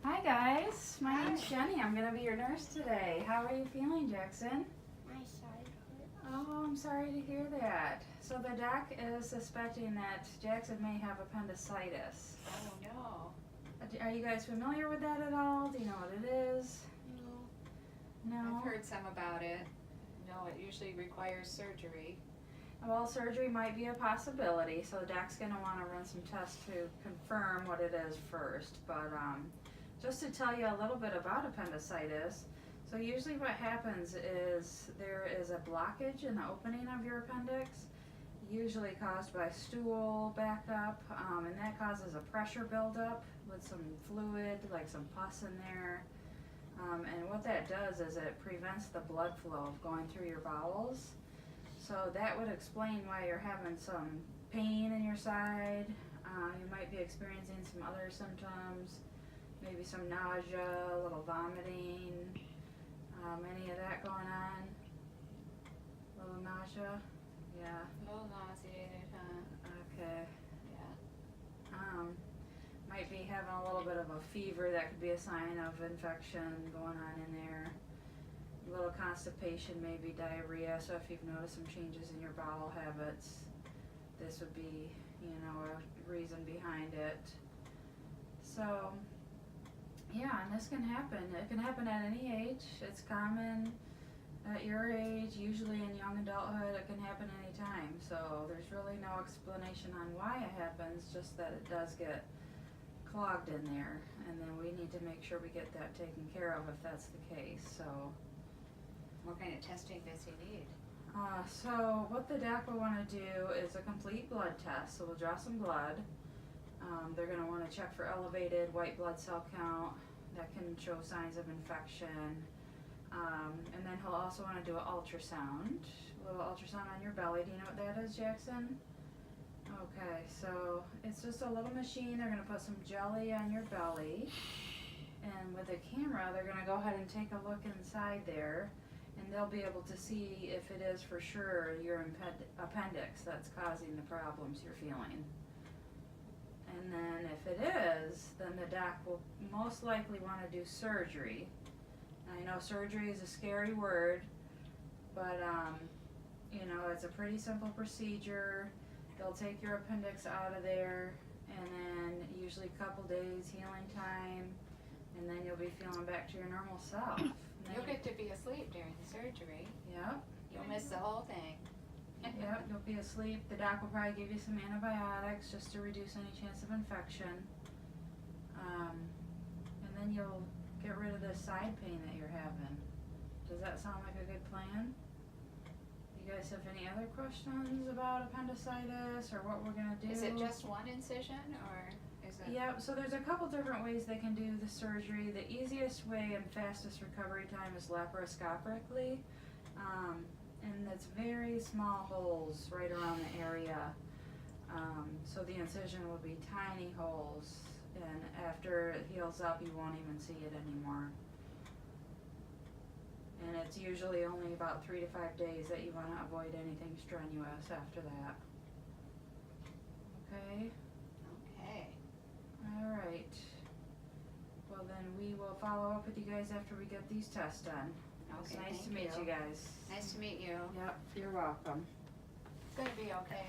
Hi guys, my name's Jenny. I'm going to be your nurse today. How are you feeling, Jackson? My side hurts. Oh, I'm sorry to hear that. So the doc is suspecting that Jackson may have appendicitis. Oh no. Are you guys familiar with that at all? Do you know what it is? No. No? I've heard some about it. No, it usually requires surgery. Well, surgery might be a possibility, so the doc's going to want to run some tests to confirm what it is first. But just to tell you a little bit about appendicitis, so usually what happens is there is a blockage in the opening of your appendix, usually caused by stool backup, and that causes a pressure buildup with some fluid, like some pus in there. And what that does is it prevents the blood flow of going through your bowels. So that would explain why you're having some pain in your side. You might be experiencing some other symptoms, maybe some nausea, a little vomiting, any of that going on? A little nausea? Yeah. A little nauseated, huh? Okay. Yeah. Might be having a little bit of a fever. That could be a sign of infection going on in there. A little constipation, maybe diarrhea. So if you've noticed some changes in your bowel habits, this would be, a reason behind it. So, yeah, and this can happen. It can happen at any age. It's common at your age, usually in young adulthood. It can happen anytime. So there's really no explanation on why it happens, just that it does get clogged in there, and then we need to make sure we get that taken care of if that's the case. So What kind of testing does he need? so what the doc will want to do is a complete blood test. So we'll draw some blood. They're going to want to check for elevated white blood cell count. That can show signs of infection. And then he'll also want to do an ultrasound, a little ultrasound on your belly. Do you know what that is, Jackson? Okay, so it's just a little machine. They're going to put some jelly on your belly, and with a camera they're going to go ahead and take a look inside there, and they'll be able to see if it is for sure your appendix that's causing the problems you're feeling. And then if it is, then the doc will most likely want to do surgery. I know surgery is a scary word, but it's a pretty simple procedure. They'll take your appendix out of there, and then usually a couple days healing time, and then you'll be feeling back to your normal self. You'll get to be asleep during the surgery. Yep. You'll miss the whole thing. Yep, you'll be asleep. The doc will probably give you some antibiotics just to reduce any chance of infection. And then you'll get rid of the side pain that you're having. Does that sound like a good plan? You guys have any other questions about appendicitis or what we're going to do? Is it just one incision, or is it? Yep, so there's a couple different ways they can do the surgery. The easiest way and fastest recovery time is laparoscopically. And it's very small holes right around the area. So the incision will be tiny holes, and after it heals up you won't even see it anymore. And it's usually only about 3 to 5 days that you want to avoid anything strenuous after that. Okay? Okay. Alright. Well then we will follow up with you guys after we get these tests done. It's Okay, nice to thank meet you. you guys. Nice to meet you. Yep, you're welcome. It's going to be okay.